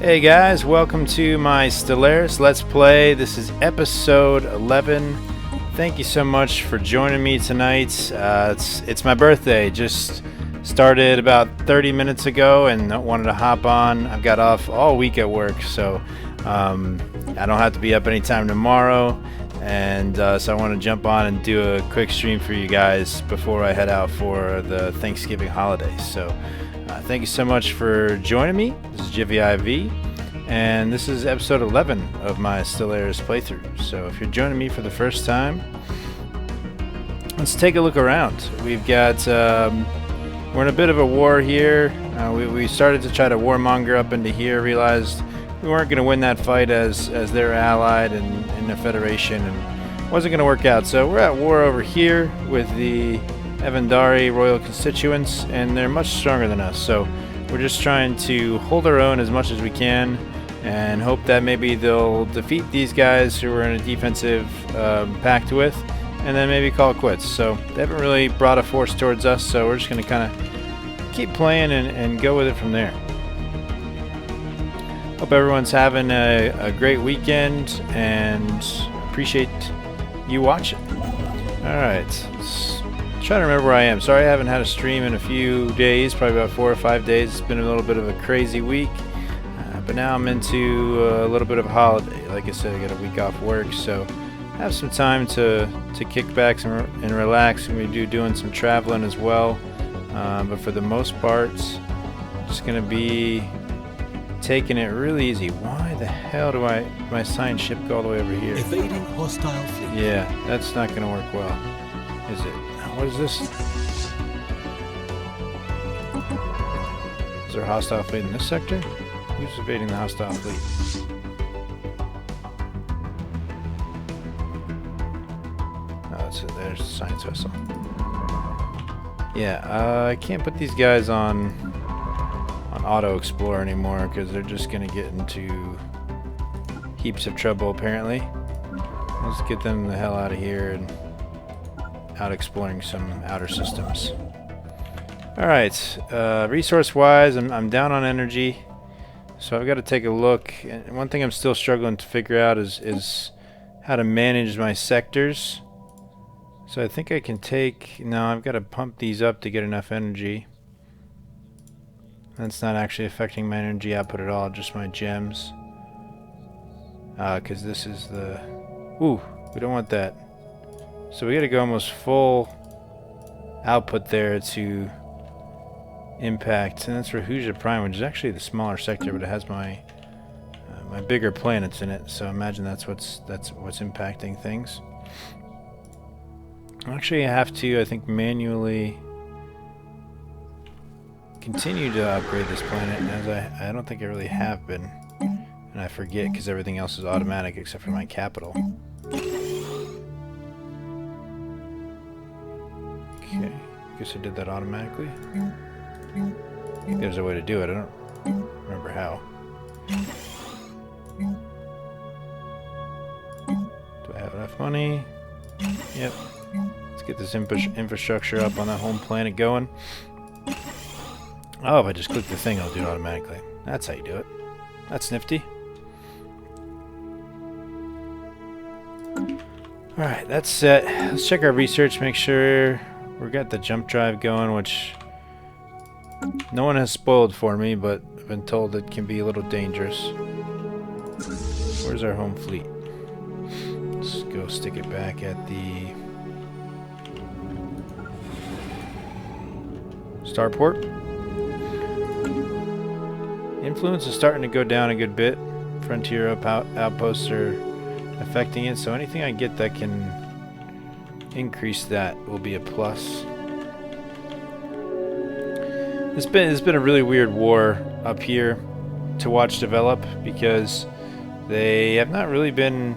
Hey guys, welcome to my Stellaris Let's Play. This is episode 11. Thank you so much for joining me tonight. It's my birthday. Just started about 30 minutes ago and wanted to hop on. I've got off all week at work, so I don't have to be up anytime tomorrow. And so I want to jump on and do a quick stream for you guys before I head out for the Thanksgiving holidays. So thank you so much for joining me. This is JiffyIV, and this is episode 11 of my Stellaris playthrough. So if you're joining me for the first time, let's take a look around. We've got, we're in a bit of a war here. We started to try to warmonger up into here, realized we weren't going to win that fight as they're allied in the Federation, and wasn't going to work out. So we're at war over here with the Evandari royal constituents, and they're much stronger than us, so we're just trying to hold our own as much as we can and hope that maybe they'll defeat these guys who we're in a defensive pact with, and then maybe call it quits. So they haven't really brought a force towards us, so we're just going to kind of keep playing and go with it from there. Hope everyone's having a great weekend and appreciate you watching. Alright, trying to remember where I am. Sorry I haven't had a stream in a few days, probably about 4 or 5 days. It's been a little bit of a crazy week, but now I'm into a little bit of a holiday. Like I said, I got a week off work, so I have some time to kick back and relax. I'm going to be doing some traveling as well, but for the most part, just going to be taking it really easy. Why the hell do my assigned ship go all the way over here? Evading hostile fleet. Yeah, that's not going to work well, is it? What is this? Is there a hostile fleet in this sector? Who's evading the hostile fleet? Oh, that's it. There's the science vessel. Yeah, I can't put these guys on auto explore anymore because they're just gonna get into heaps of trouble apparently. Let's get them the hell out of here and out exploring some outer systems. Alright, resource wise, I'm down on energy, so I've got to take a look. And one thing I'm still struggling to figure out is how to manage my sectors. So I think I can I've got to pump these up to get enough energy. That's not actually affecting my energy output at all, just my gems. Because this is the... Ooh, we don't want that. So we gotta go almost full output there to impact. And that's for Huja Prime, which is actually the smaller sector, but it has my my bigger planets in it. So imagine that's what's impacting things. Actually, I have to, I think, manually continue to upgrade this planet, as I don't think I really have been, and I forget because everything else is automatic except for my capital. Okay, guess I did that automatically. I think there's a way to do it. I don't remember how. Do I have enough money? Yep. Let's get this infrastructure up on that home planet going. Oh, if I just click the thing, it'll do it automatically. That's how you do it. That's nifty. Alright, that's set. Let's check our research, make sure we've got the jump drive going, which no one has spoiled for me, but I've been told it can be a little dangerous. Where's our home fleet? Let's go stick it back at the starport. Influence is starting to go down a good bit. Frontier outposts are affecting it, so anything I get that can increase that will be a plus. It's been a really weird war up here to watch develop because they have not really been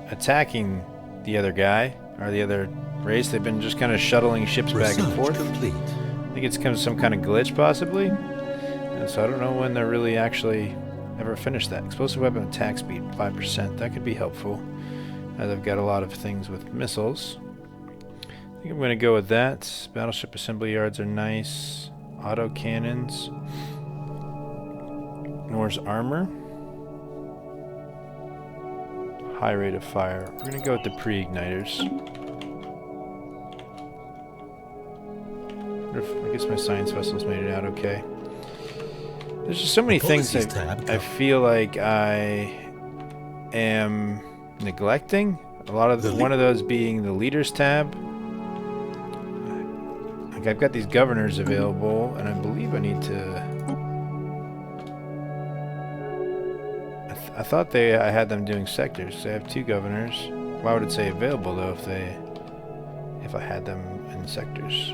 attacking the other guy or the other race. They've been just kind of shuttling ships back and forth. Complete. I think it's some kind of glitch possibly. So I don't know when they're really actually ever finish that. Explosive weapon attack speed 5%. That could be helpful, as I've got a lot of things with missiles. I think I'm going to go with that. Battleship assembly yards are nice. Auto cannons. Norse armor. high rate of fire. We're gonna go with the pre-igniters. I guess my science vessels made it out okay. There's just so many things I feel like I am neglecting. A lot of one of those being the leaders tab. Like I've got these governors available, and I believe I need to. I thought I had them doing sectors. So I have 2 governors. Why would it say available though if I had them in sectors?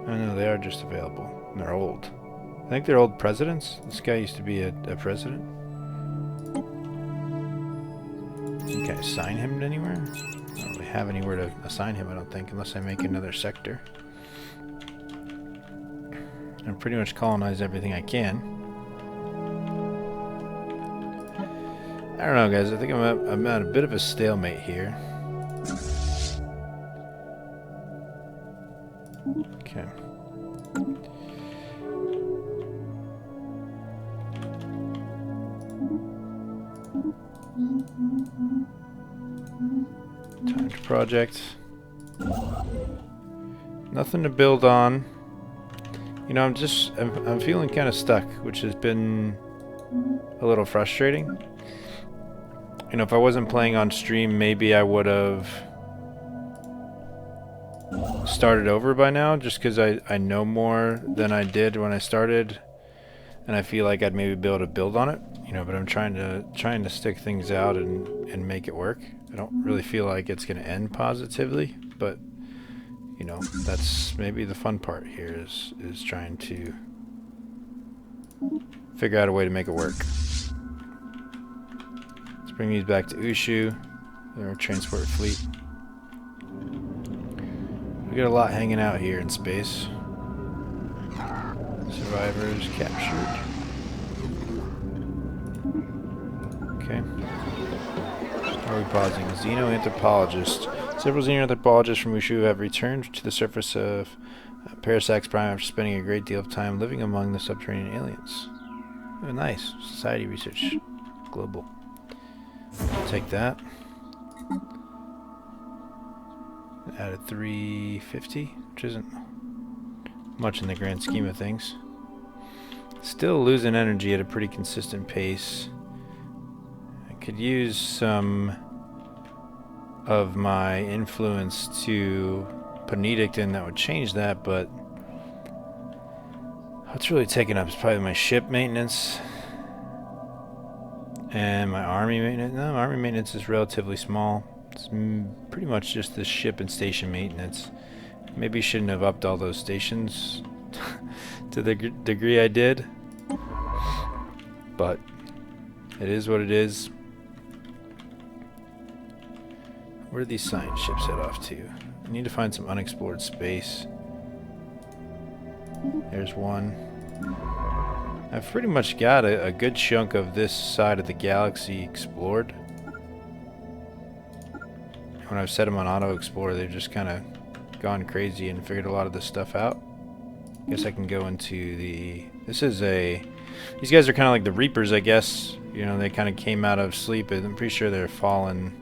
Oh no, they are just available. And they're old. I think they're old presidents. This guy used to be a president. Can I assign him anywhere? I don't really have anywhere to assign him, I don't think, unless I make another sector. And pretty much colonize everything I can. I don't know, guys. I think I'm at a bit of a stalemate here. Okay. Time to project. Nothing to build on. You know, I'm feeling kind of stuck, which has been a little frustrating. You know, if I wasn't playing on stream, maybe I would have started over by now, just because I know more than I did when I started, and I feel like I'd maybe be able to build on it. You know, but I'm trying to stick things out and make it work. I don't really feel like it's going to end positively, but you know, that's maybe the fun part here is trying to figure out a way to make it work. Let's bring these back to Ushu, our transport fleet. We got a lot hanging out here in space. Survivors captured. Okay. Are we pausing? Xenoanthropologist. Several xenoanthropologists from Ushu have returned to the surface of Parasax Prime after spending a great deal of time living among the subterranean aliens. Oh, nice. Society research. Global. I'll take that. Added 350, which isn't much in the grand scheme of things. Still losing energy at a pretty consistent pace. I could use some of my influence to put an edict in that would change that, but what's really taken up is probably my ship maintenance and my army maintenance. No, army maintenance is relatively small. It's pretty much just the ship and station maintenance. Maybe shouldn't have upped all those stations to the degree I did, but it is what it is. Where do these science ships head off to? I need to find some unexplored space. There's one. I've pretty much got a good chunk of this side of the galaxy explored. When I've set them on auto explore, they've just kind of gone crazy and figured a lot of this stuff out. Guess I can go into the... This is a... These guys are kind of like the Reapers, I guess. You know, they kind of came out of sleep. I'm pretty sure they're fallen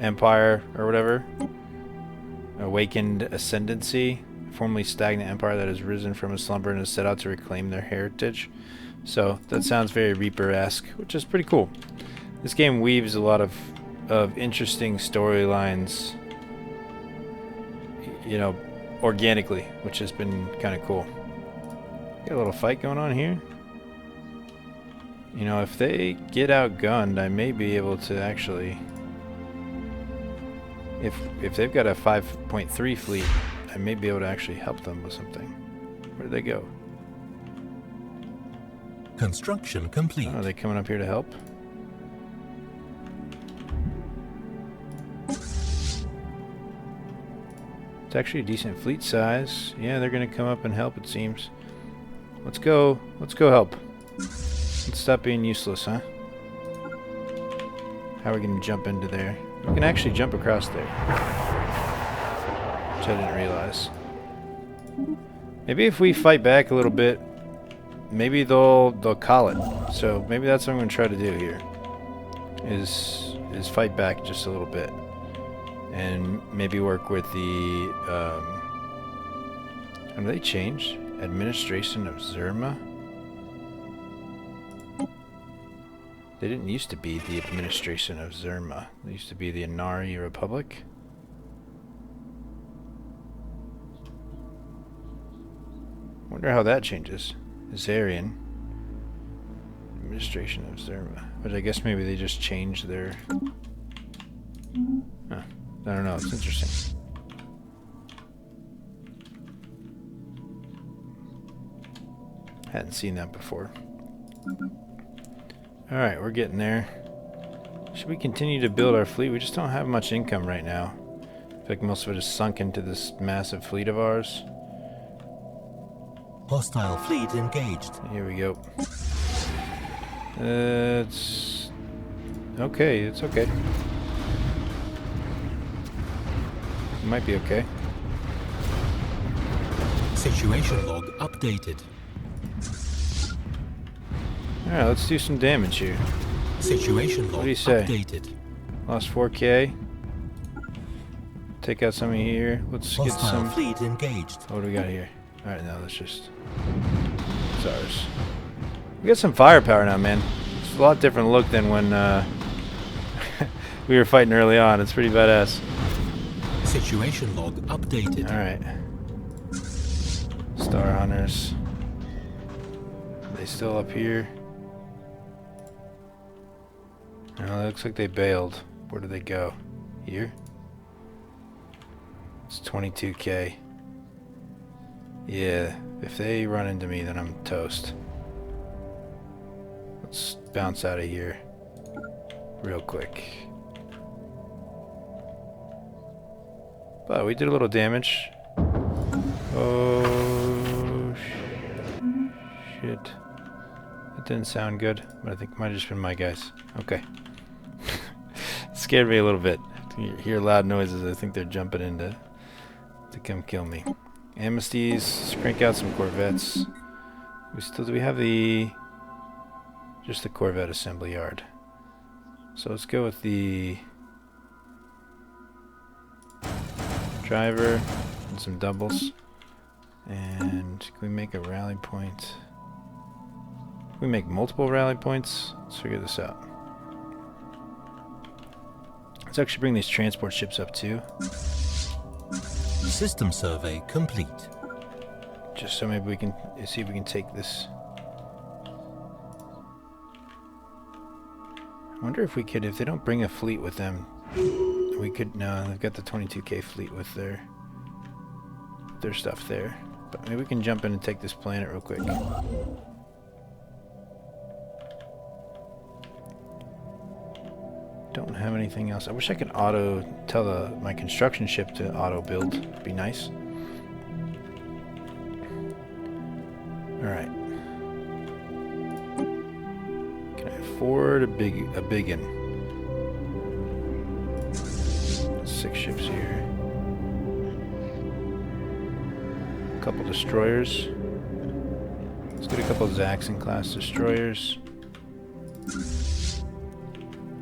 empire or whatever. Awakened ascendancy. Formerly stagnant empire that has risen from a slumber and has set out to reclaim their heritage. So that sounds very Reaper-esque, which is pretty cool. This game weaves a lot of interesting storylines, you know, organically, which has been kind of cool. Got a little fight going on here. You know, if they get outgunned, I may be able to actually, if they've got a 5.3 fleet, I may be able to actually help them with something. Where did they go? Construction complete. Oh, are they coming up here to help? It's actually a decent fleet size. Yeah, they're gonna come up and help, it seems. Let's go help. Let's stop being useless, huh? How are we gonna jump into there? We can actually jump across there, which I didn't realize. Maybe if we fight back a little bit, maybe they'll call it. So maybe that's what I'm gonna try to do here. is fight back just a little bit, and maybe work with the. Have they changed? Administration of Zerma? They didn't used to be the administration of Zerma. They used to be the Inari Republic. Wonder how that changes. Azarian administration of Zerma. But I guess maybe they just changed their... Huh. I don't know. It's interesting. Hadn't seen that before. Alright, we're getting there. Should we continue to build our fleet? We just don't have much income right now. I feel like most of it is sunk into this massive fleet of ours. Hostile fleet engaged. Here we go. It's... okay, it's okay. It might be okay. Situation log updated. Alright, let's do some damage here. Situation log what do you say? updated. Lost 4k. Take out some of here. Let's get Hostile some... fleet engaged. What do we got here? Alright, now let's just... it's ours. We got some firepower now, man. It's a lot different look than when we were fighting early on. It's pretty badass. Situation log updated. Alright. Star Hunters. Are they still up here? No, it looks like they bailed. Where did they go? Here? It's 22k. Yeah, if they run into me, then I'm toast. Let's bounce out of here real quick. But we did a little damage. Oh, shit. That didn't sound good, but I think it might have just been my guys. Okay. Scared me a little bit. You hear loud noises, I think they're jumping in to come kill me. Amnesties, crank out some Corvettes. Do we have just the Corvette assembly yard? So let's go with the driver and some doubles. And can we make a rally point? Can we make multiple rally points? Let's figure this out. Let's actually bring these transport ships up too. System survey complete. Just so maybe we can see if we can take this. I wonder if we could, if they don't bring a fleet with them, we could, no, they've got the 22k fleet with their stuff there. But maybe we can jump in and take this planet real quick. Don't have anything else. I wish I could tell my construction ship to auto build. It'd be nice. Alright. Can I afford a biggin? 6 ships here. A couple destroyers. Let's get a couple Zaxxon class destroyers.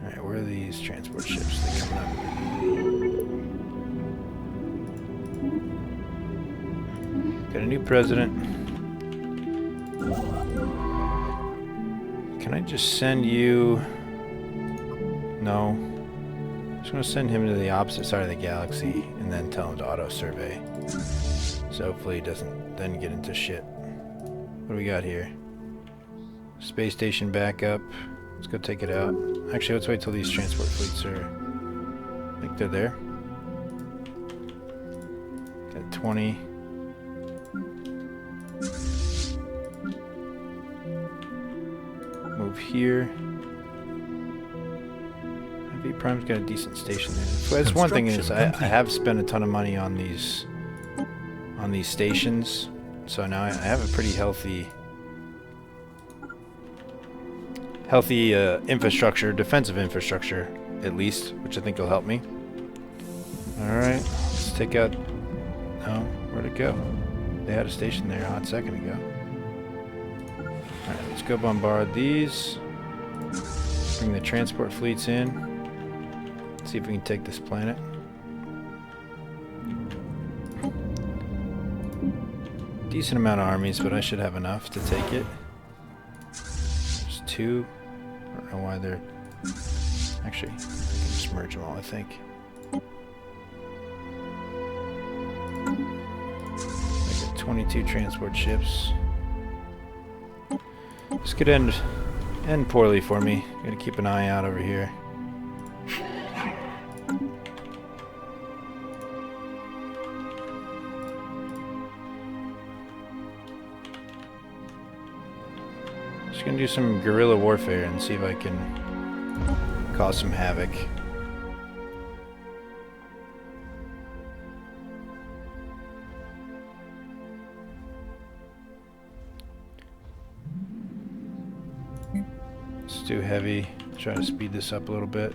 Alright, where are these transport ships? They coming up. Got a new president. Can I just send you... No. I'm just going to send him to the opposite side of the galaxy and then tell him to auto-survey. So hopefully he doesn't then get into shit. What do we got here? Space station backup. Let's go take it out. Actually, let's wait till these transport fleets are... I think they're there. Got 20... Move here. Heavy Prime's got a decent station there. So that's one thing is I have spent a ton of money on these stations, so now I have a pretty healthy infrastructure, defensive infrastructure at least, which I think will help me. All right, let's take out. Oh, where'd it go? They had a station there a hot second ago. Alright, let's go bombard these. Bring the transport fleets in. See if we can take this planet. Decent amount of armies, but I should have enough to take it. There's 2. I don't know why they're... Actually, I can just merge them all, I think. I got 22 transport ships. This could end poorly for me. Gotta keep an eye out over here. Just gonna do some guerrilla warfare and see if I can cause some havoc. It's too heavy. Try to speed this up a little bit.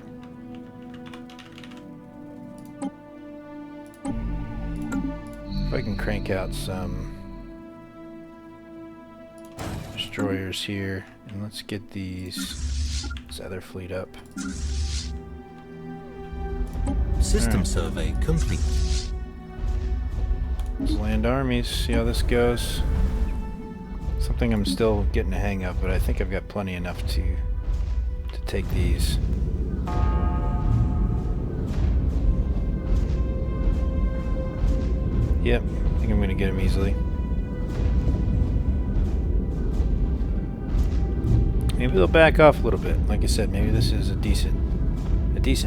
If I can crank out some destroyers here, and let's get this other fleet up. System survey complete. Let's land armies, see how this goes. Something I'm still getting a hang of, but I think I've got plenty enough to take these. Yep, I think I'm gonna get them easily. Maybe they'll back off a little bit. Like I said, maybe this is a decent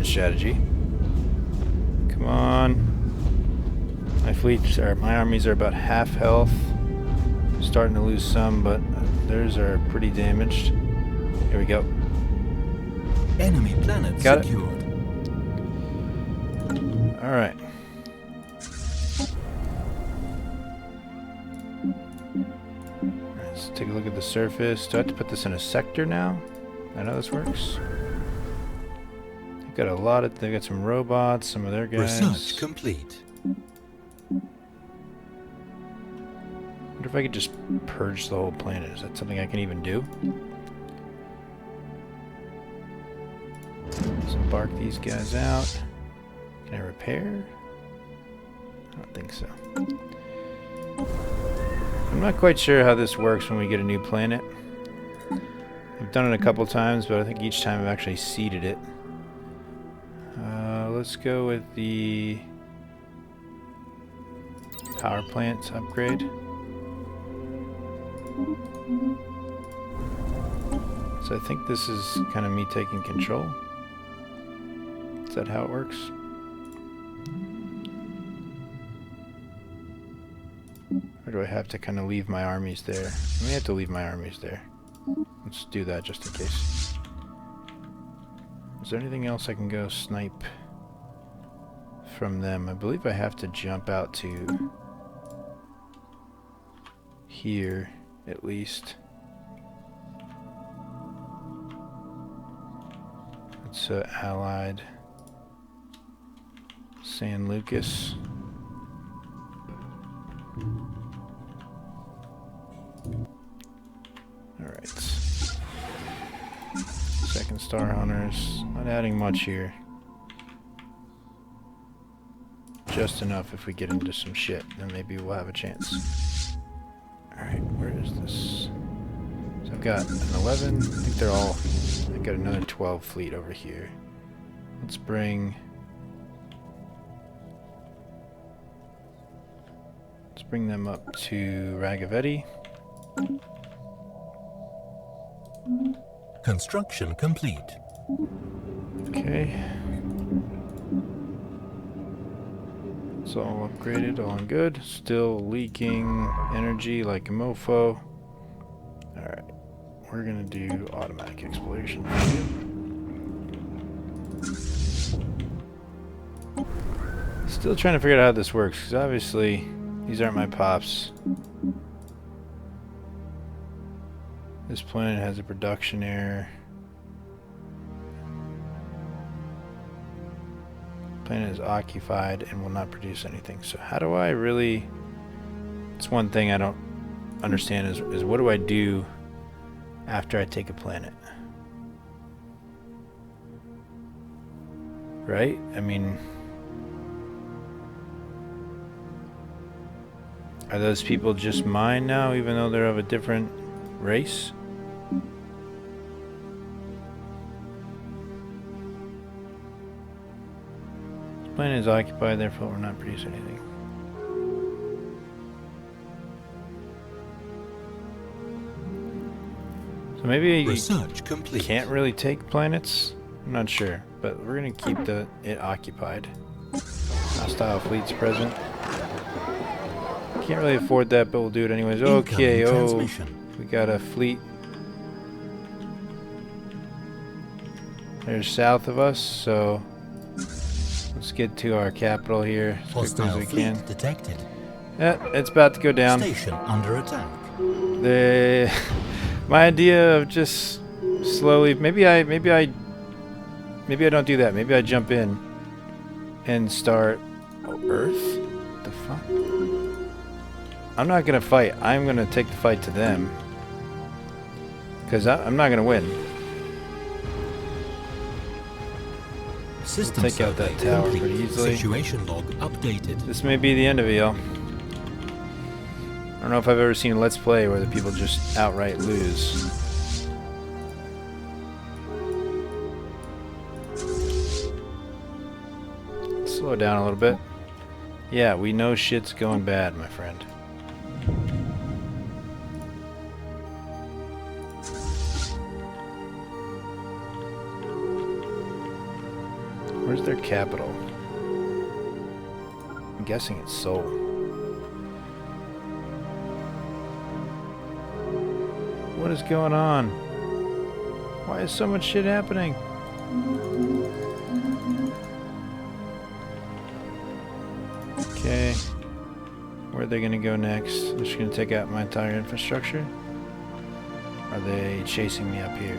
strategy. Come on. My armies are about half health. Starting to lose some, but theirs are pretty damaged. Here we go. Enemy planet Got secured. All right. Let's take a look at the surface. Do I have to put this in a sector now? I know this works. They've got a lot of. They've got some robots. Some of their guys. Research complete. Wonder if I could just purge the whole planet. Is that something I can even do? Let's embark these guys out. Can I repair? I don't think so. I'm not quite sure how this works when we get a new planet. I've done it a couple times, but I think each time I've actually seeded it. Let's go with the power plant upgrade. So I think this is kind of me taking control. Is that how it works? Or do I have to kind of leave my armies there? I may have to leave my armies there. Let's do that just in case. Is there anything else I can go snipe from them? I believe I have to jump out to here at least. It's allied San Lucas. Alright. Second Star Hunters. Not adding much here. Just enough if we get into some shit, then maybe we'll have a chance. Alright, where is this? So I've got an 11. I think they're all... I've got another 12 fleet over here. Let's bring them up to Ragavetti. Construction complete. Okay. It's all upgraded, all good. Still leaking energy like a mofo. Alright. We're gonna do automatic exploration. Still trying to figure out how this works, because obviously these aren't my pops. This planet has a production error. Planet is occupied and will not produce anything. So how do I really... It's one thing I don't understand is what do I do after I take a planet? Right? I mean, are those people just mine now, even though they're of a different race? This planet is occupied, therefore we're not producing anything. So maybe Research complete. Can't really take planets? I'm not sure, but we're gonna keep it occupied. Hostile fleets present. Can't really afford that, but we'll do it anyways. Okay, we got a fleet. They're south of us, so let's get to our capital here as quickly as we can. Detected. Yeah, it's about to go down. Station under attack. My idea of just slowly, maybe I don't do that. Maybe I jump in and start. Oh, Earth? What the fuck? I'm not gonna fight. I'm gonna take the fight to them because I'm not gonna win. System Take out that tower complete. pretty easily. Situation log updated. This may be the end of it, y'all. I don't know if I've ever seen a Let's Play where the people just outright lose. Slow down a little bit. Yeah, we know shit's going bad, my friend. Where's their capital? I'm guessing it's Seoul. What is going on? Why is so much shit happening? Okay. Where are they gonna go next? They're just gonna take out my entire infrastructure? Are they chasing me up here?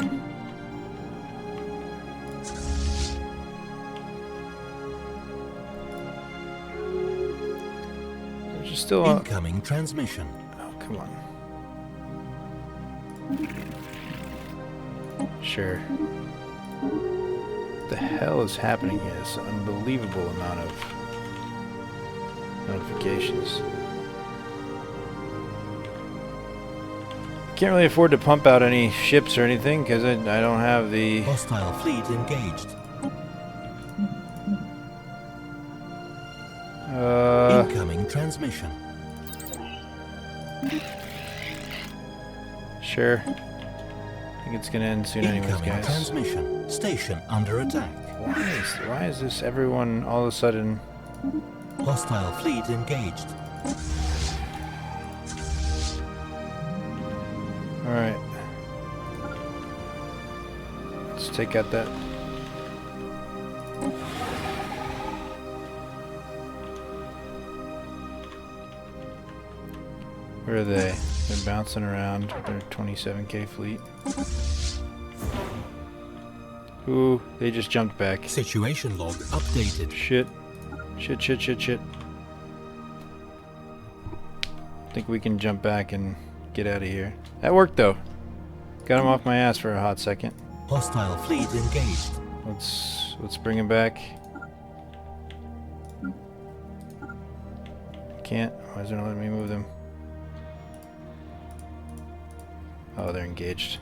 There's just still incoming transmission. Oh, come on. Sure. What the hell is happening here? This unbelievable amount of notifications. Can't really afford to pump out any ships or anything because I don't have the Hostile fleet engaged. Incoming transmission. Sure. I think it's gonna end soon anyways, Incoming guys. transmission. Station under attack. Why is this everyone all of a sudden... Hostile fleet engaged. Alright. Let's take out that. Where are they? They're bouncing around with their 27k fleet. Ooh, they just jumped back. Situation log updated. Shit. Shit. Think we can jump back and get out of here. That worked though. Got him off my ass for a hot second. Hostile fleet engaged. Let's bring him back. Can't. Why is it not letting me move them? Oh, they're engaged.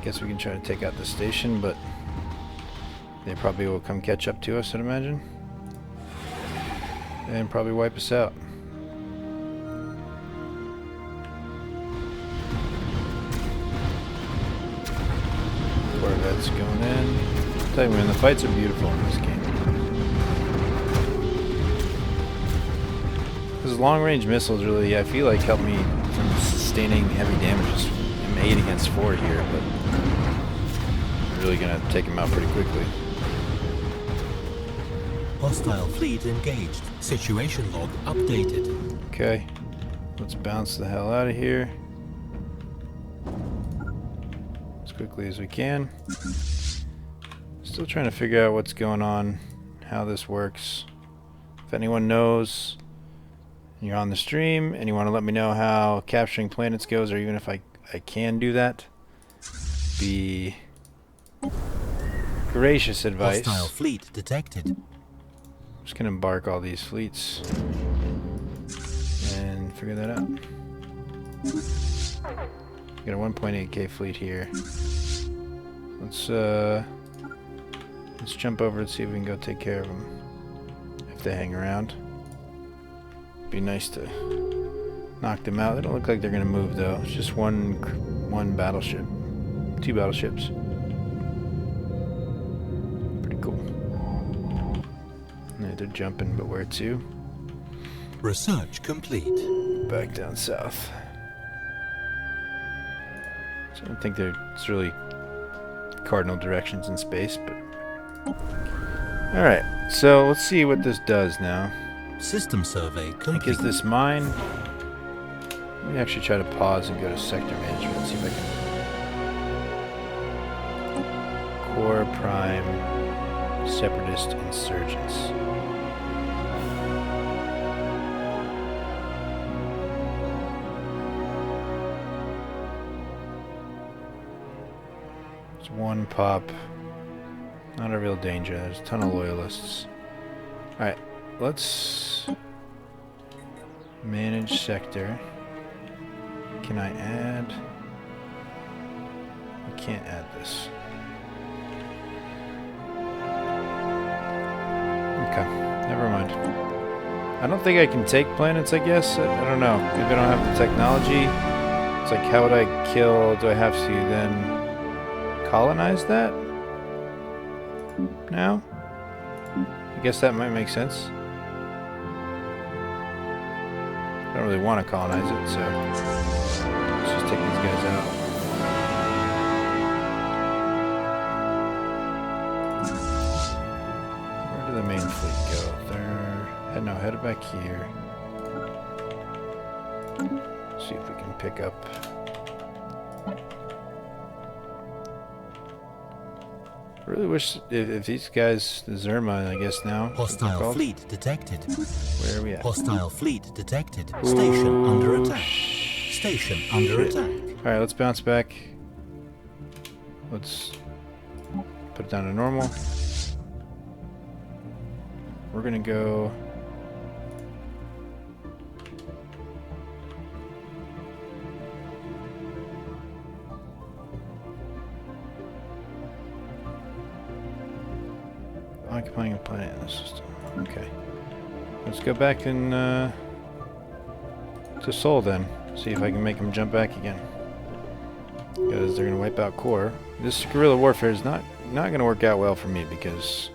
Guess we can try to take out the station, but they probably will come catch up to us, I'd imagine. And probably wipe us out. Corvette's going in. I'll tell you, man, the fights are beautiful in this game. Because long-range missiles really, I feel like, help me from sustaining heavy damages. I'm 8 against 4 here, but I'm really going to take him out pretty quickly. Hostile fleet engaged. Situation log updated. Okay, let's bounce the hell out of here as quickly as we can. Still trying to figure out what's going on, how this works. If anyone knows, and you're on the stream and you want to let me know how capturing planets goes, or even if I can do that, be gracious advice. Hostile fleet detected. I'm just gonna embark all these fleets and figure that out. Got a 1.8k fleet here. Let's jump over and see if we can go take care of them if they hang around. Be nice to knock them out. They don't look like they're gonna move though. It's just one battleship, 2 battleships. Pretty cool. Yeah, they're jumping, but where to? Research complete. Back down south. So I don't think there's really cardinal directions in space, but alright, so let's see what this does now. System survey I think complete. is this mine? Let me actually try to pause and go to sector management and see if I can. Core Prime Separatist Insurgents. It's one pop. Not a real danger. There's a ton of loyalists. Alright, let's manage sector. Can I add? I can't add this. Okay, never mind. I don't think I can take planets, I guess. I don't know. Maybe I don't have the technology. It's like, how would I kill? Do I have to then colonize that? Now? I guess that might make sense. I don't really want to colonize it, so let's just take these guys out. Where did the main fleet go? They're headed back here. See if we can pick up. I really wish if these guys, the Zerma, I guess now. Hostile fleet detected. Where are we at? Hostile fleet detected. Station under attack. Station under attack. Alright, let's bounce back. Let's put it down to normal. We're gonna go. Occupying a planet in the system. Okay. Let's go back and to Sol then. See if I can make them jump back again. Because they're gonna wipe out core. This guerrilla warfare is not gonna work out well for me because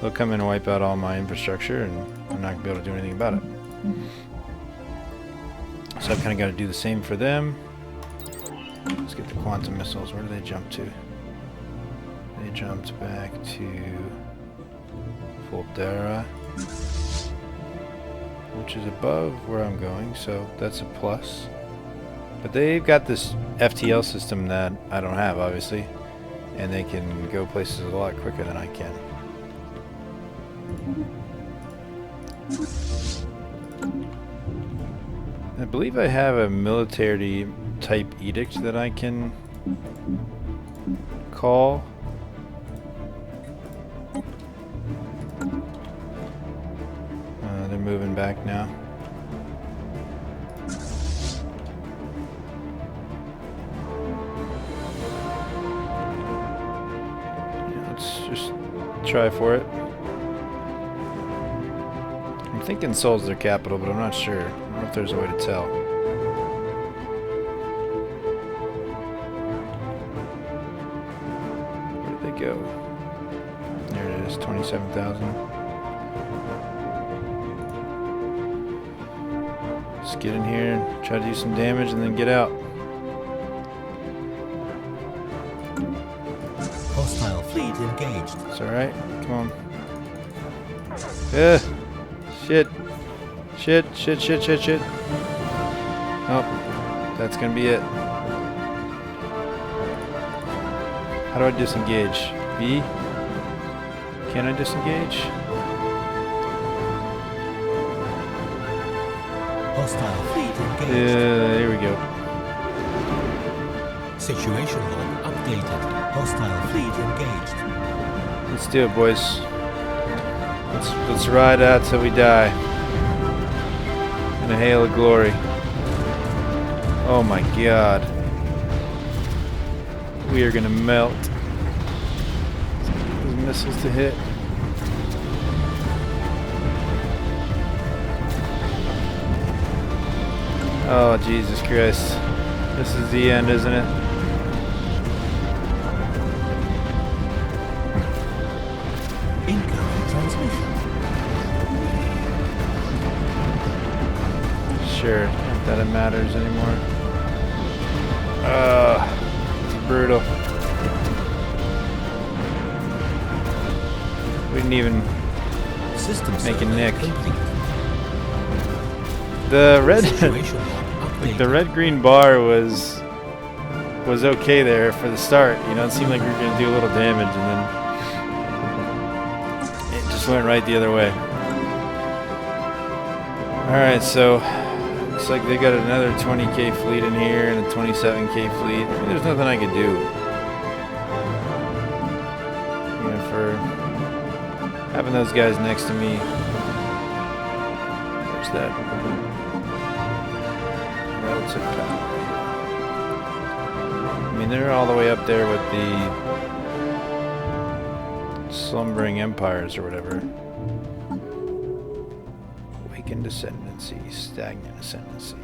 they'll come in and wipe out all my infrastructure and I'm not gonna be able to do anything about it. So I've kinda gotta do the same for them. Let's get the quantum missiles. Where do they jump to? They jumped back to Foldera, which is above where I'm going, so that's a plus. But they've got this FTL system that I don't have, obviously, and they can go places a lot quicker than I can. I believe I have a military type edict that I can call. They're moving back now. Yeah, let's just try for it. I'm thinking Sol's their capital, but I'm not sure. I don't know if there's a way to tell. Where did they go? There it is, 27,000. Just get in here and try to do some damage and then get out. Hostile fleet engaged. It's alright. Come on. Ugh. Shit. Shit. Oh. That's gonna be it. How do I disengage? B? Can I disengage? Hostile fleet engaged. There we go. Situation log updated. Hostile fleet engaged. Let's do it, boys. Let's ride out till we die. In a hail of glory. Oh my god. We are gonna melt. Those missiles to hit. Oh, Jesus Christ. This is the end, isn't it? Incoming transmission. Sure, not that it matters anymore. It's brutal. We didn't even make a nick. The red green bar was okay there for the start. You know, it seemed like we were gonna do a little damage, and then it just went right the other way. All right, so looks like they got another 20k fleet in here and a 27k fleet. I mean, there's nothing I could do. You know, for having those guys next to me. Where's that? Relative power. I mean, they're all the way up there with the slumbering empires or whatever. Weakened ascendancy, stagnant ascendancy.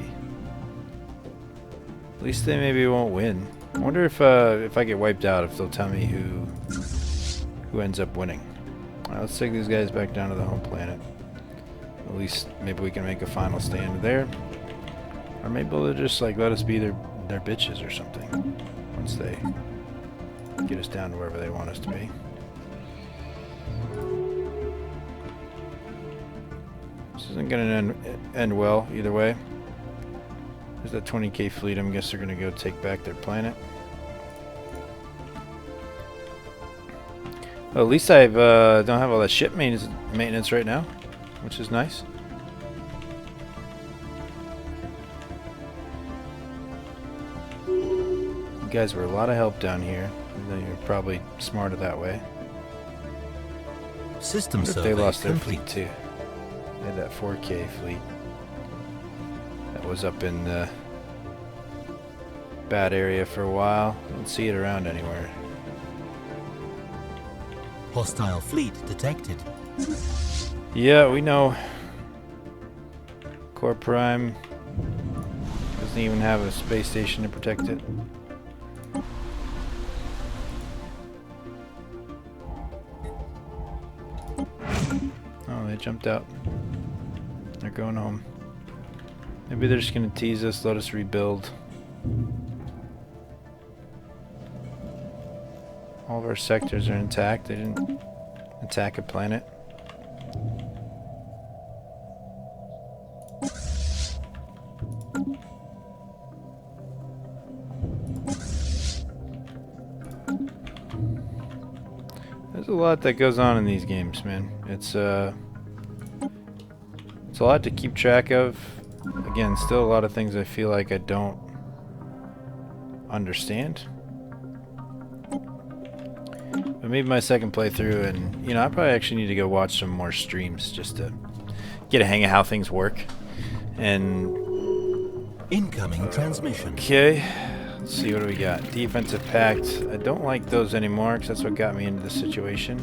At least they maybe won't win. I wonder if I get wiped out, if they'll tell me who ends up winning. Alright, let's take these guys back down to the home planet. At least maybe we can make a final stand there. Or maybe they'll just like let us be their bitches or something. Once they get us down to wherever they want us to be. This isn't gonna end well either way. There's that 20k fleet. I guess they're gonna go take back their planet. Well, at least I don't have all that ship maintenance right now, which is nice. You guys were a lot of help down here. You're probably smarter that way. System survey they lost their complete. fleet too. They had that 4k fleet that was up in the bad area for a while. Don't see it around anywhere. Hostile fleet detected. Yeah, we know. Core Prime doesn't even have a space station to protect it. Oh, they jumped out. They're going home. Maybe they're just gonna tease us, let us rebuild. All of our sectors are intact. They didn't attack a planet. There's a lot that goes on in these games, man. It's a lot to keep track of. Again, still a lot of things I feel like I don't understand. But maybe my second playthrough, and you know, I probably actually need to go watch some more streams just to get a hang of how things work. And incoming transmission. Okay, let's see, what do we got? Defensive pact. I don't like those anymore because that's what got me into this situation.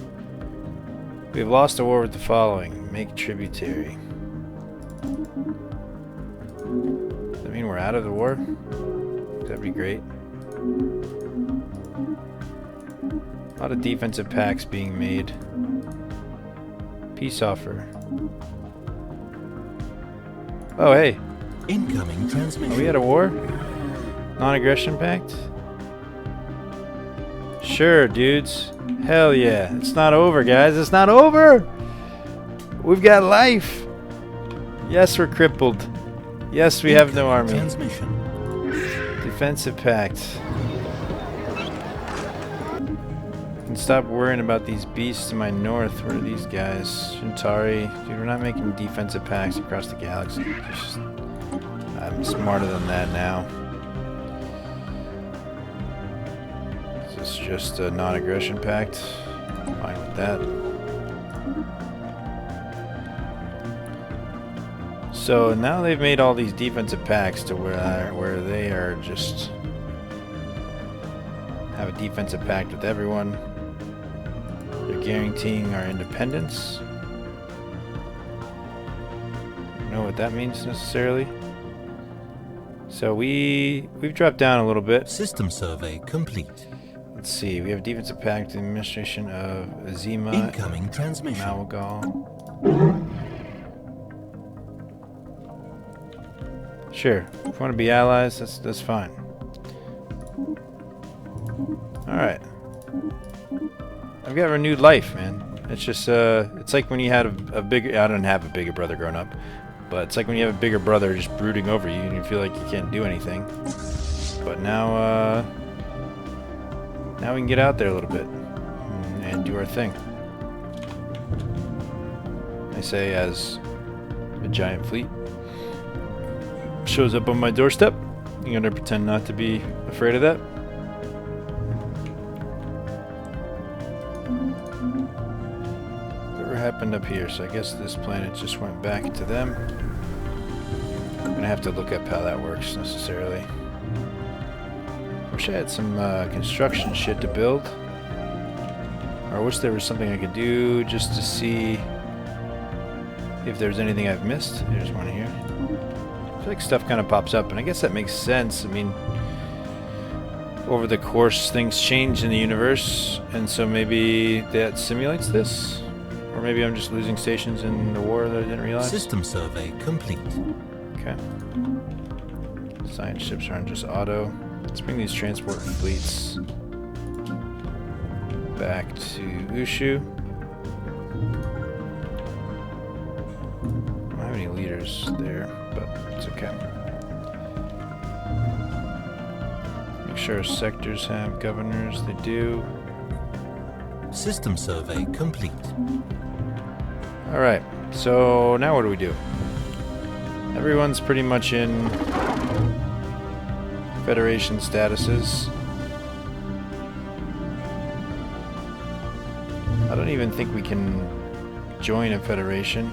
We've lost a war with the following. Make tributary. Does that mean we're out of the war? That'd be great. A lot of defensive pacts being made. Peace offer. Oh, hey. Incoming transmission. Oh, we had a war? Non-aggression pact? Sure, dudes. Hell yeah. It's not over, guys. It's not over! We've got life. Yes, we're crippled. Yes, we have no army. Transmission. Defensive pact. And stop worrying about these beasts to my north. Where are these guys? Shintari. Dude, we're not making defensive pacts across the galaxy. I'm smarter than that now. Is this just a non-aggression pact? Fine with that. So now they've made all these defensive pacts to where they are just have a defensive pact with everyone. They're guaranteeing our independence. Don't know what that means necessarily. So we've dropped down a little bit. System survey complete. Let's see. We have a defensive pact with the administration of Azima. Incoming transmission. Malgal. Sure. If you want to be allies, that's fine. Alright. I've got renewed life, man. It's just, it's like when you had a bigger... I don't have a bigger brother growing up. But it's like when you have a bigger brother just brooding over you and you feel like you can't do anything. But now, now we can get out there a little bit and do our thing. I say as a giant fleet shows up on my doorstep. I'm gonna pretend not to be afraid of that. Whatever happened up here, so I guess this planet just went back to them. I'm gonna have to look up how that works necessarily. Wish I had some construction shit to build. Or I wish there was something I could do just to see if there's anything I've missed. There's one here. I feel like stuff kind of pops up, and I guess that makes sense. I mean, over the course, things change in the universe, and so maybe that simulates this? Or maybe I'm just losing stations in the war that I didn't realize? System survey complete. Okay. Science ships aren't just auto. Let's bring these transport fleets back to Ushu. I don't have any leaders there, but it's okay. Make sure our sectors have governors. They do. System survey complete. Alright, so now what do we do? Everyone's pretty much in Federation statuses. I don't even think we can join a Federation.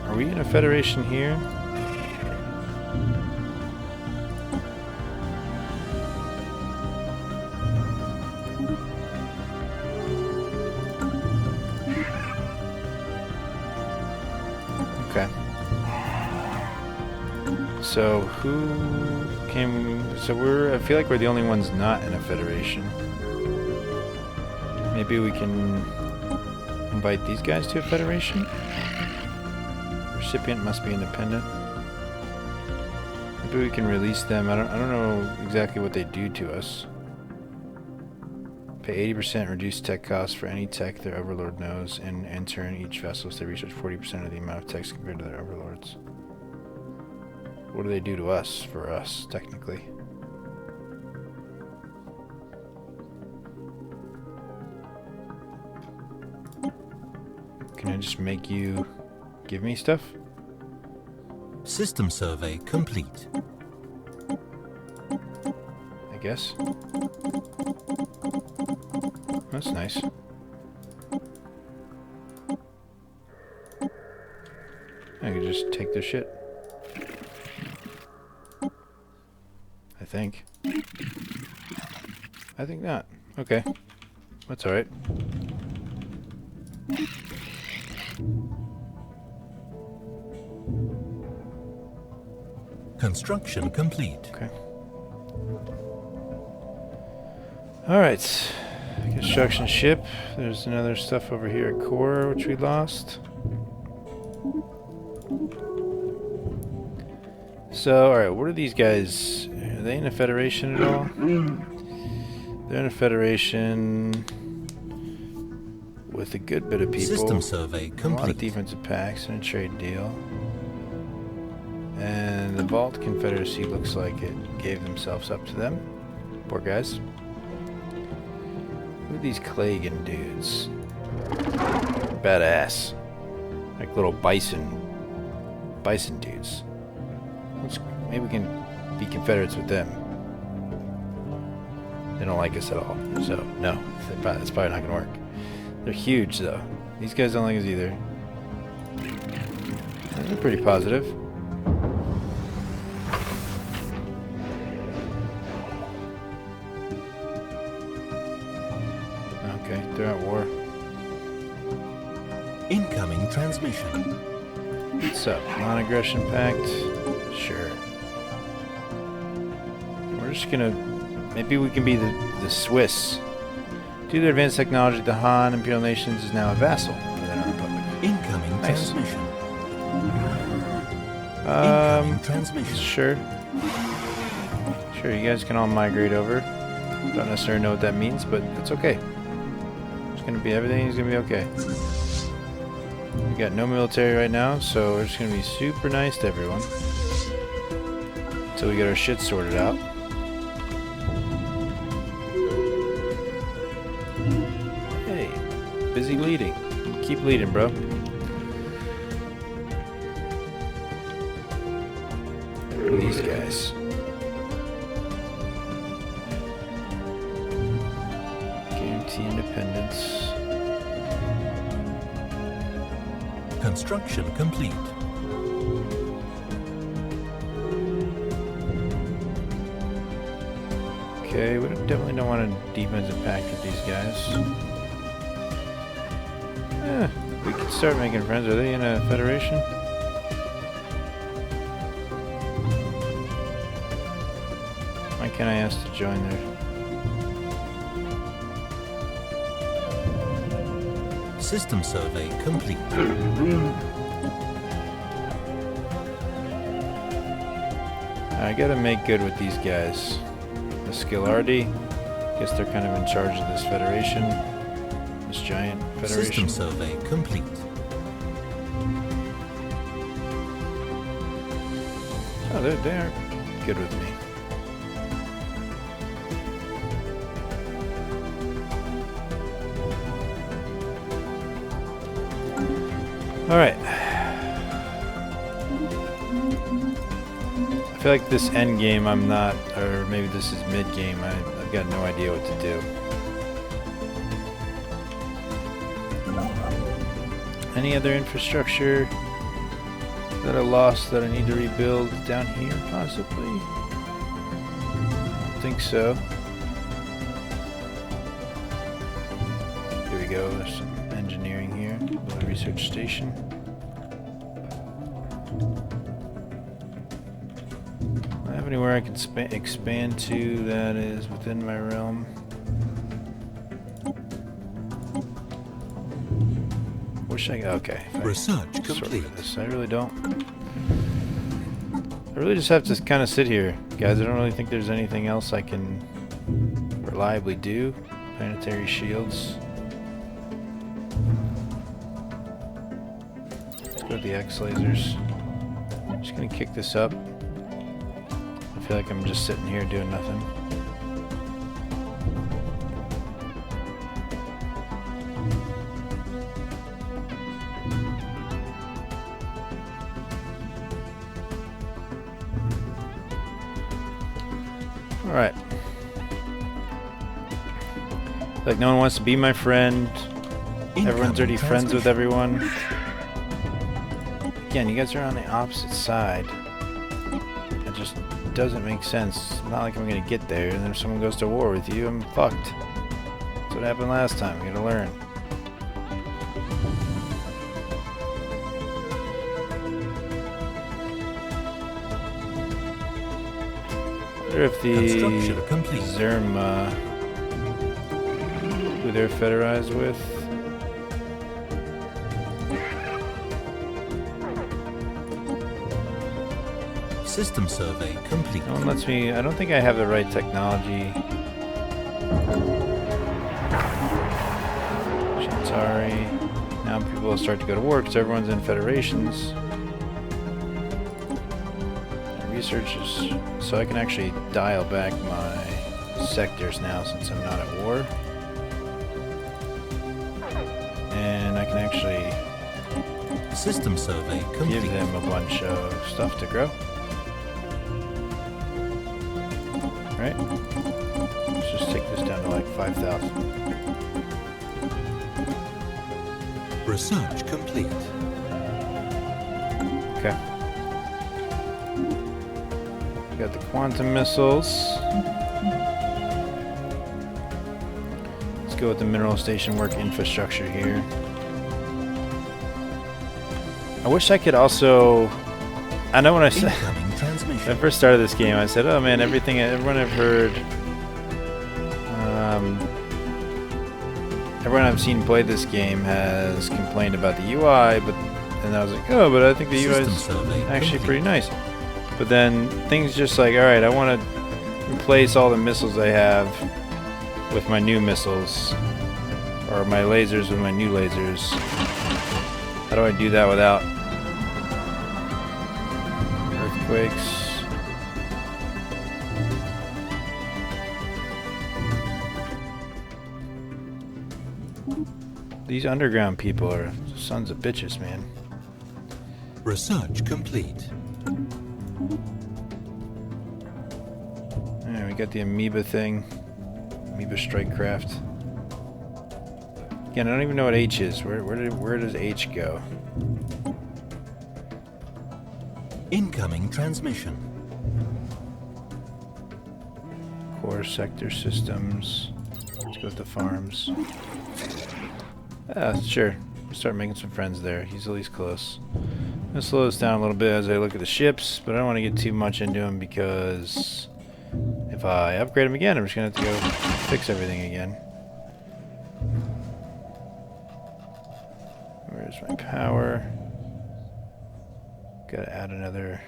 Are we in a Federation here? Okay. So who came? So I feel like we're the only ones not in a Federation. Maybe we can invite these guys to a Federation? Recipient must be independent. Maybe we can release them. I don't know exactly what they do to us. Pay 80% reduced tech costs for any tech their overlord knows, and in turn each vessel they research 40% of the amount of techs compared to their overlords. What do they do to us for us, technically? Can I just make you give me stuff? System survey complete. I guess. That's nice. I could just take this shit. I think. I think not. Okay. That's alright. Construction complete. Okay. Alright. Construction ship. There's another stuff over here at core, which we lost. So, alright, what are these guys? Are they in a Federation at all? They're in a Federation with a good bit of people. System survey complete. A lot of defensive packs and a trade deal. And the Vault Confederacy looks like it gave themselves up to them. Poor guys. Look at these Klagan dudes. Badass. Like little bison bison dudes. Maybe we can be Confederates with them. They don't like us at all, so no, it's probably not gonna work. They're huge though. These guys don't like us either. They're pretty positive. Okay, they're at war. Incoming transmission. What's up? Non-aggression pact? Sure. We're just gonna... Maybe we can be the Swiss. Due to their advanced technology, the Han Imperial Nations is now a vassal of the Republic. Incoming Nice. transmission. Incoming transmission. Sure. Sure, you guys can all migrate over. Don't necessarily know what that means, but it's okay. It's gonna be everything is gonna be okay. We got no military right now, so we're just gonna be super nice to everyone. Until we get our shit sorted out. Hey, busy leading. Keep leading, bro. Who are these guys? Guarantee independence. Construction complete. Okay, we definitely don't want a defensive pact with these guys. We can start making friends. Are they in a federation? Why can't I ask to join there? System survey complete. I gotta make good with these guys. The Stellaris, guess they're kind of in charge of this federation. This giant federation. System survey complete. Oh, they are good with me. Alright. I feel like this end game I'm not, or maybe this is mid game, I've got no idea what to do. Any other infrastructure that I lost that I need to rebuild down here, possibly? I think so. Here we go, there's some engineering here. Build a research station. Do I have anywhere I can expand to that is within my realm? Wish I... Okay. Research complete. This. I really don't. I really just have to kind of sit here, guys. I don't really think there's anything else I can reliably do. Planetary shields. Let's go to the X lasers. Just gonna kick this up. I feel like I'm just sitting here doing nothing. Alright. Like no one wants to be my friend. Everyone's already friends with everyone. Again, you guys are on the opposite side. It just doesn't make sense. It's not like I'm gonna get there, and then if someone goes to war with you, I'm fucked. That's what happened last time. We gotta learn. I wonder if the Zerma, who they're federalized with. System survey complete. No one lets me. I don't think I have the right technology. Shantari. Now people will start to go to war because everyone's in federations. Researches, so I can actually dial back my sectors now since I'm not at war. And I can actually System survey complete. Give them a bunch of stuff to grow. Right? Let's just take this down to like 5,000. Research complete. Okay. Got the quantum missiles. Let's go with the mineral station work infrastructure here. I wish I could also... I know when I said... When I first started this game, I said, oh man, everyone I've heard... everyone I've seen play this game has complained about the UI, and I was like, oh, but I think the UI is actually pretty nice. But then things just like, alright, I want to replace all the missiles I have with my new missiles, or my lasers with my new lasers. How do I do that without earthquakes? These underground people are sons of bitches, man. Research complete. Alright, we got the amoeba thing. Amoeba strike craft. Again, I don't even know what H is. Where does H go? Incoming transmission. Core sector systems. Let's go with the farms. Sure. Start making some friends there. He's at least close. I'm gonna slow this down a little bit as I look at the ships, but I don't want to get too much into them because if I upgrade them again, I'm just gonna have to go fix everything again. Where's my power? Gotta add another.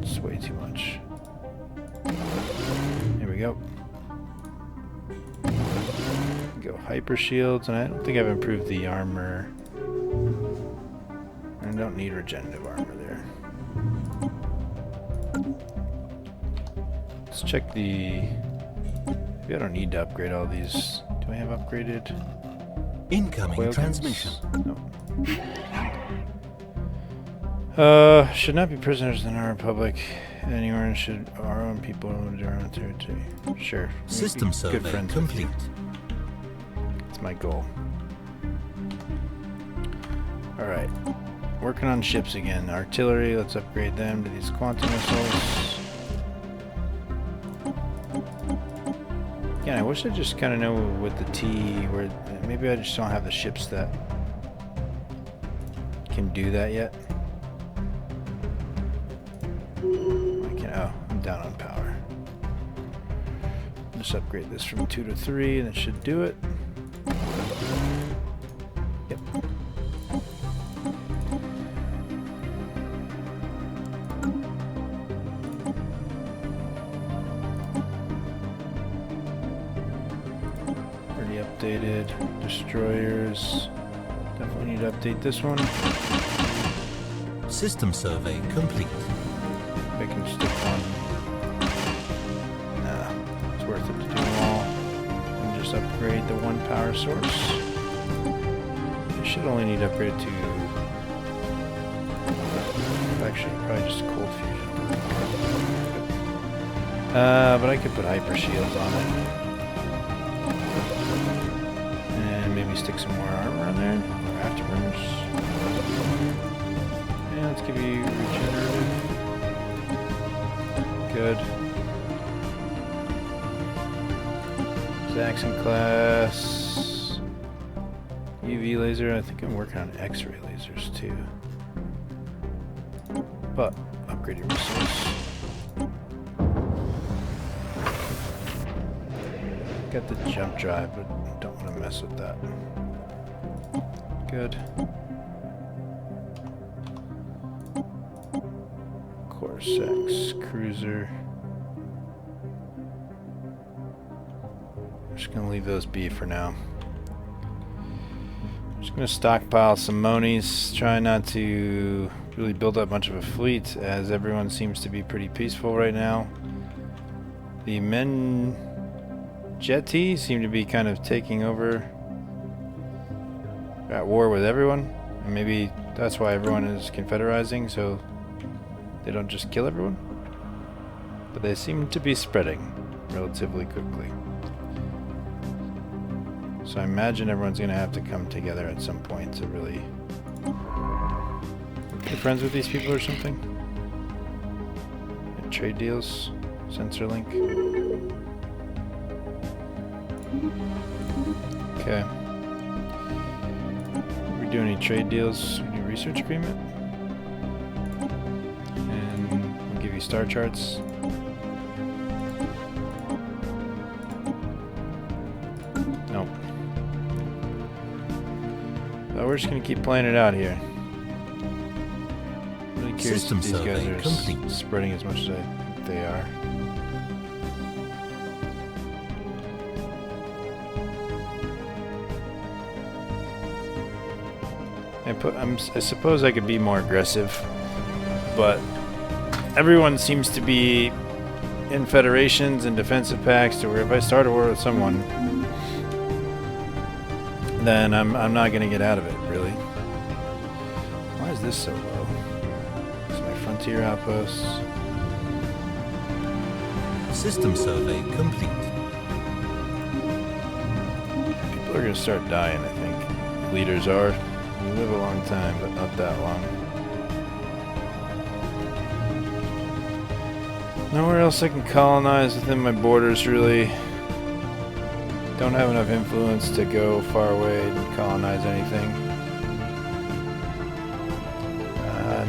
It's way too much. Here we go. Go hyper shields, and I don't think I've improved the armor. I don't need regenerative armor there. Let's check the... Maybe I don't need to upgrade all these. Do I have upgraded? Incoming transmission. No. Should not be prisoners in our republic anywhere, and should our own people own their own territory. Sure. System survey complete. That's my goal. Alright. Working on ships again. Artillery, let's upgrade them to these quantum missiles. Again, I wish I just kind of know with the T where maybe I just don't have the ships that can do that yet. I'm down on power. Just upgrade this from 2 to 3 and it should do it. Yep. Already updated. Destroyers. Definitely need to update this one. System survey complete. I can stick one. Nah, it's worth it to do them all. And just upgrade the one power source. You should only need to upgrade to... Actually, probably just cold fusion. But I could put hyper shields on it. And maybe stick some more armor on there. Or afterburners. And let's give you regenerative. Good. Zaxxon class. UV laser. I think I'm working on X-ray lasers too. But upgrade your missiles. Got the jump drive, but don't want to mess with that. Good. Corsex, cruiser. I'm just gonna leave those be for now. I'm just gonna stockpile some monies, try not to really build up much of a fleet, as everyone seems to be pretty peaceful right now. The men jetty seem to be kind of taking over at war with everyone, and maybe that's why everyone is confederizing, so they don't just kill everyone. But they seem to be spreading relatively quickly. So I imagine everyone's gonna have to come together at some point to really be friends with these people or something. And trade deals, sensor link. Okay. We do any trade deals? We do research agreement, and we'll give you star charts. Nope. So we're just gonna keep playing it out here. Really curious if these guys are spreading as much as I think they are. I suppose I could be more aggressive, but everyone seems to be in federations and defensive pacts to where if I start a war with someone, then I'm not going to get out of it, really. Why is this so low? It's my frontier outposts. System survey complete. People are going to start dying, I think. Leaders are. We live a long time, but not that long. Nowhere else I can colonize within my borders, really. Don't have enough influence to go far away and colonize anything.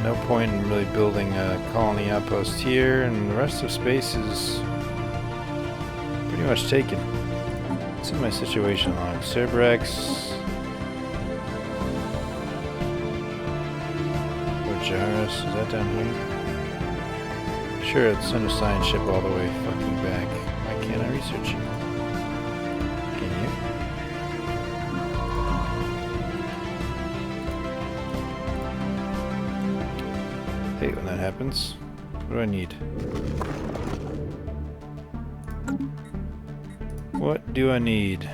No point in really building a colony outpost here, and the rest of space is pretty much taken. What's in my situation log? Cerberus. Jairus, is that down here? Sure, it's send a science ship all the way fucking back. Why can't I research you? Can you? Hate when that happens. What do I need? What do I need?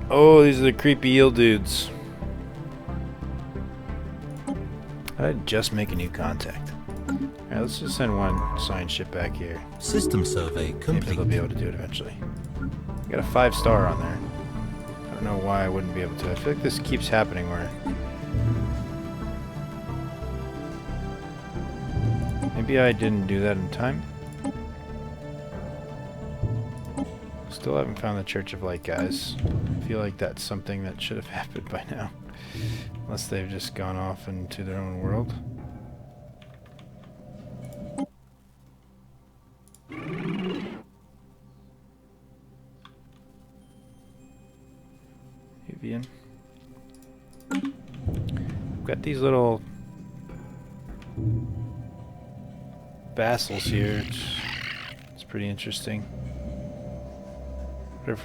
Oh, these are the creepy eel dudes. I did just make a new contact. Alright, let's just send one science ship back here. System survey complete. Maybe they'll be able to do it eventually. I got a 5-star on there. I don't know why I wouldn't be able to. I feel like this keeps happening where... Maybe I didn't do that in time. Still haven't found the Church of Light, guys. I feel like that's something that should have happened by now. Unless they've just gone off into their own world. Avian. We've got these little vassals here. It's pretty interesting.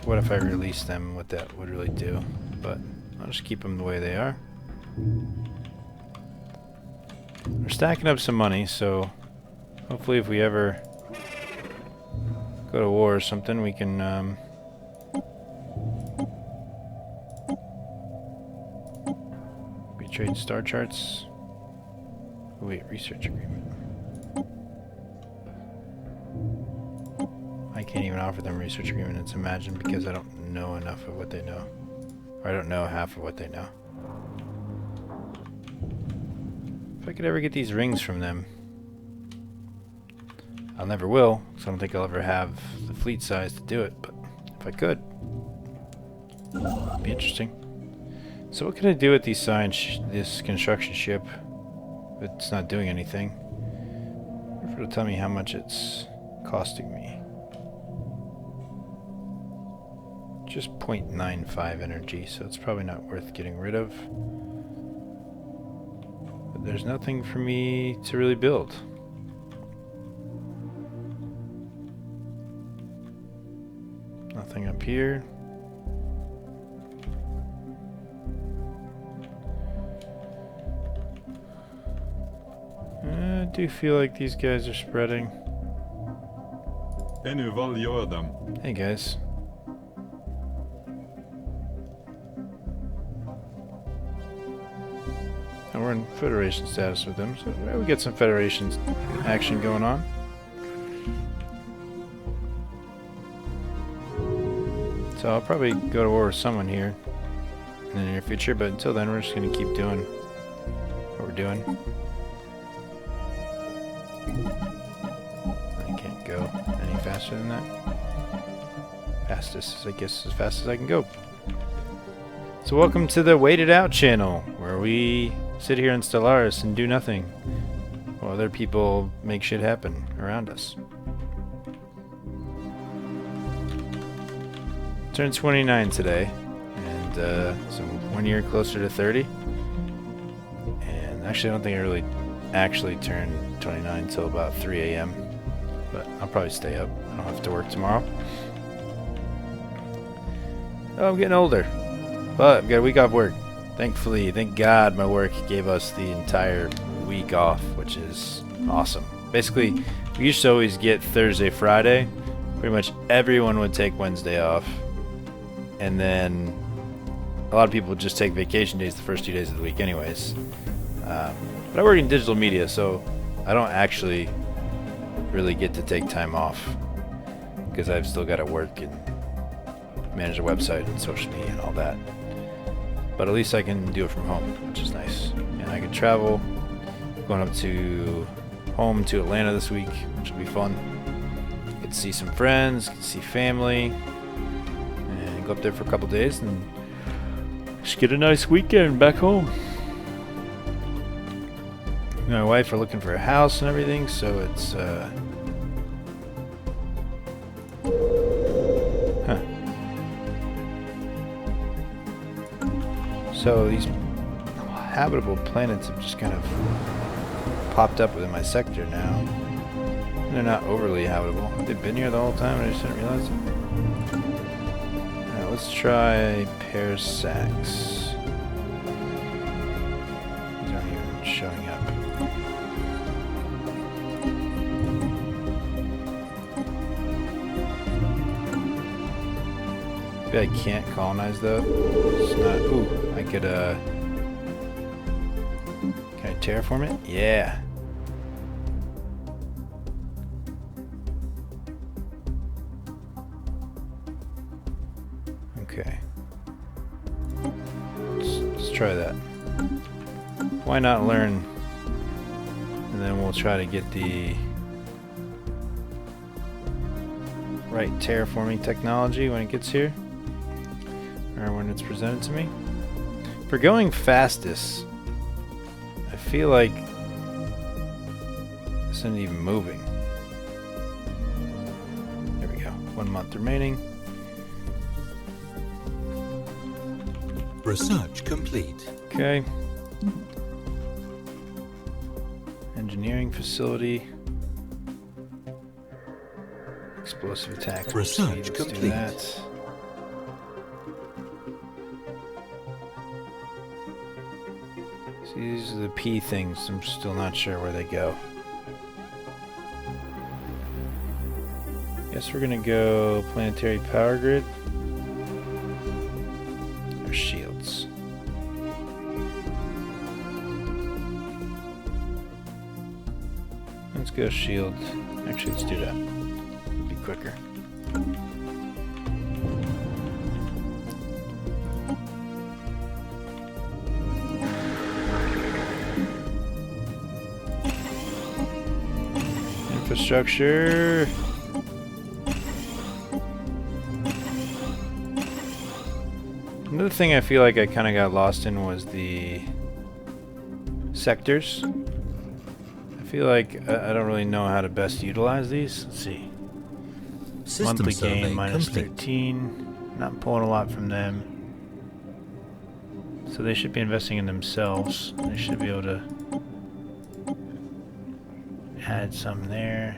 What if I release them, what that would really do, but I'll just keep them the way they are. We're stacking up some money, so hopefully if we ever go to war or something, we can we trade star charts. Oh, wait, research agreement. I can't even offer them research agreements, imagine, because I don't know enough of what they know. Or I don't know half of what they know. If I could ever get these rings from them. I never will, because I don't think I'll ever have the fleet size to do it, but if I could, it'd be interesting. So what can I do with these this construction ship? It's not doing anything. If it'll tell me how much it's costing me. Just 0.95 energy, so it's probably not worth getting rid of. But there's nothing for me to really build. Nothing up here. I do feel like these guys are spreading. En val gör dem. Hey guys. And we're in Federation status with them, so we get some Federation action going on. So I'll probably go to war with someone here in the near future, but until then we're just going to keep doing what we're doing. I can't go any faster than that. Fastest, I guess, as fast as I can go. So welcome to the Wait It Out channel, where we sit here in Stellaris and do nothing while other people make shit happen around us. Turned 29 today, and so 1 year closer to 30. And actually, I don't think I really actually turned 29 until about 3 a.m. But I'll probably stay up. I don't have to work tomorrow. Oh, I'm getting older. But I've got a week off work. Thankfully, thank God my work gave us the entire week off, which is awesome. Basically, we used to always get Thursday, Friday. Pretty much everyone would take Wednesday off. And then a lot of people would just take vacation days the first 2 days of the week anyways. But I work in digital media, so I don't actually really get to take time off because I've still got to work and manage a website and social media and all that. But at least I can do it from home, which is nice. And I can travel, going up to home to Atlanta this week, which will be fun. Get to see some friends, get to see family, and go up there for a couple days and just get a nice weekend back home. Me and my wife are looking for a house and everything, so it's So these habitable planets have just kind of popped up within my sector now. And they're not overly habitable. Have they been here the whole time and I just didn't realize it? Alright, let's try Parsax. These aren't even showing up. Maybe I can't colonize though. It's not. Ooh, I could can I terraform it? Yeah. Okay. Let's try that. Why not learn? And then we'll try to get the right terraforming technology when it gets here. Or when it's presented to me. For going fastest, I feel like this isn't even moving. There we go. 1 month remaining. Research complete. Okay. Engineering facility. Explosive attack. Research Let's complete. do that. See, these are the P things. I'm still not sure where they go. Guess we're gonna go planetary power grid. Or shields. Let's go shield. Actually, let's do that. It'll be quicker. Infrastructure. Another thing I feel like I kind of got lost in was the sectors. I feel like I don't really know how to best utilize these. Let's see. System Monthly survey gain minus complete. 13. Not pulling a lot from them. So they should be investing in themselves. They should be able to add some there.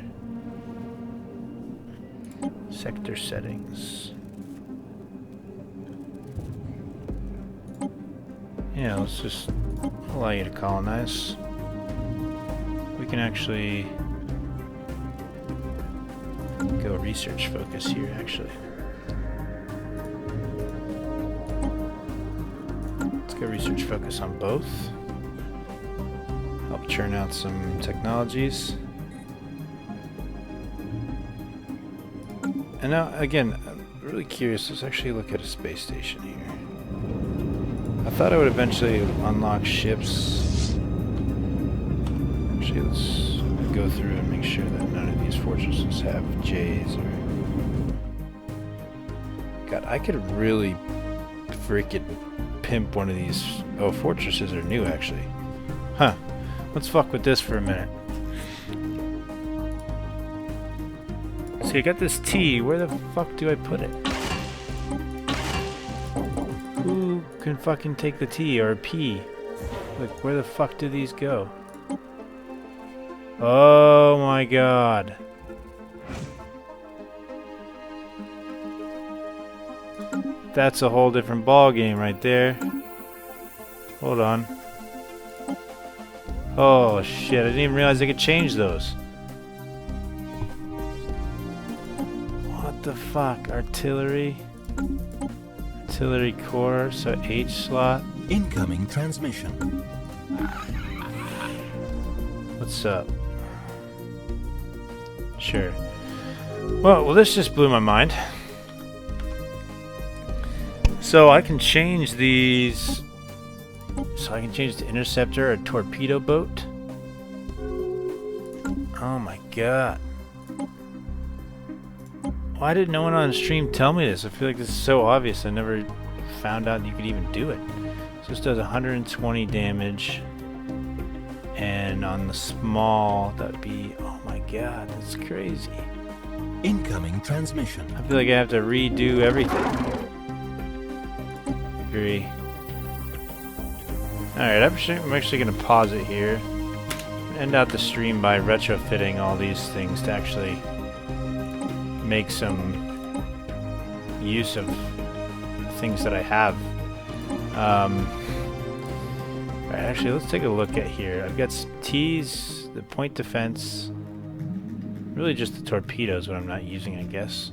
Sector settings. Yeah, let's just allow you to colonize. We can actually go research focus here, actually. Let's get research focus on both. Help churn out some technologies. And now, again, I'm really curious. Let's actually look at a space station here. I thought I would eventually unlock ships. Actually, let's go through and make sure that none of these fortresses have J's or... God, I could really freaking pimp one of these... Oh, fortresses are new, actually. Huh. Let's fuck with this for a minute. So you got this T. Where the fuck do I put it? Who can fucking take the T or a P? Like, where the fuck do these go? Oh my god. That's a whole different ball game right there. Hold on. Oh shit, I didn't even realize I could change those. What the fuck? Artillery? Artillery core, so H slot. Incoming transmission. What's up? Sure. Well, this just blew my mind. So I can change these. So I can change the interceptor or torpedo boat. Oh my god. Why did no one on the stream tell me this? I feel like this is so obvious. I never found out you could even do it. So this does 120 damage. And on the small, that would be... Oh my god, that's crazy. Incoming transmission. I feel like I have to redo everything. Agree. Alright, I'm actually going to pause it here. End out the stream by retrofitting all these things to actually make some use of things that I have. Alright, actually, let's take a look at here. I've got some T's, the point defense. Really just the torpedoes, what I'm not using, I guess.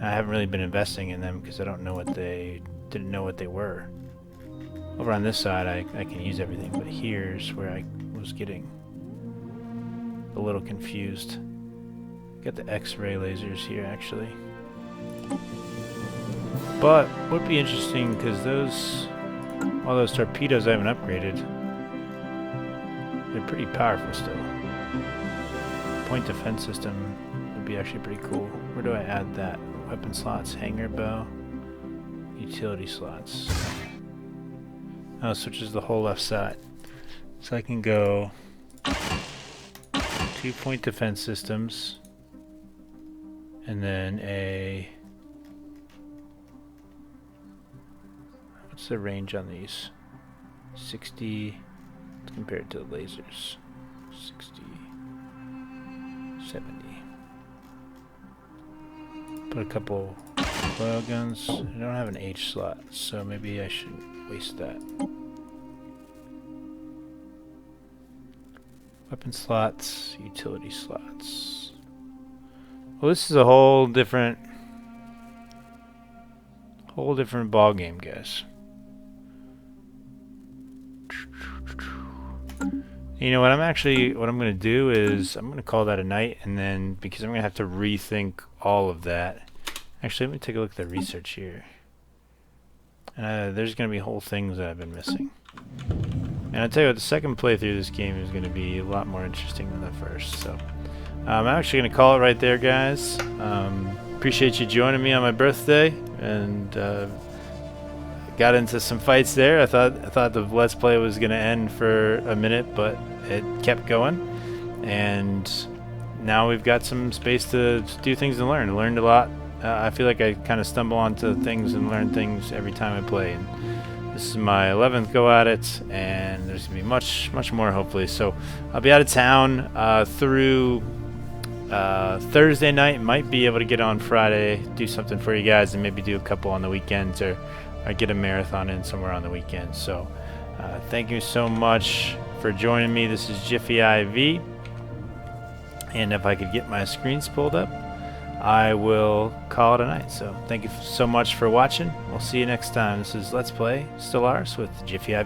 I haven't really been investing in them because I don't know what they... didn't know what they were. Over on this side, I can use everything, but here's where I was getting a little confused. Got the X-ray lasers here, actually. But would be interesting because all those torpedoes I haven't upgraded, they're pretty powerful still. Point defense system would be actually pretty cool. Where do I add that? Weapon slots, hangar bow, utility slots. Oh, it switches the whole left side. So I can go 2 point defense systems and then a... What's the range on these? 60 compared to the lasers. 60, 70. Put a couple coil guns. I don't have an H slot, so maybe I shouldn't waste that. Weapon slots, utility slots. Well, this is a whole different ball game, guys. You know what I'm going to do is I'm going to call that a night, and then because I'm going to have to rethink all of that. Actually, let me take a look at the research here. There's going to be whole things that I've been missing. And I'll tell you what, the second playthrough of this game is going to be a lot more interesting than the first. So I'm actually going to call it right there, guys. Appreciate you joining me on my birthday, and got into some fights there. I thought the Let's Play was going to end for a minute, but it kept going. And now we've got some space to do things and learn. I learned a lot. I feel like I kind of stumble onto things and learn things every time I play. And this is my 11th go at it, and there's going to be much more, hopefully. So I'll be out of town through Thursday night. Might be able to get on Friday, do something for you guys, and maybe do a couple on the weekends, or get a marathon in somewhere on the weekend. So thank you so much for joining me. This is JiffyIV. And if I could get my screens pulled up, I will call it a night. So thank you so much for watching. We'll see you next time. This is Let's Play Stellaris with JiffyIV.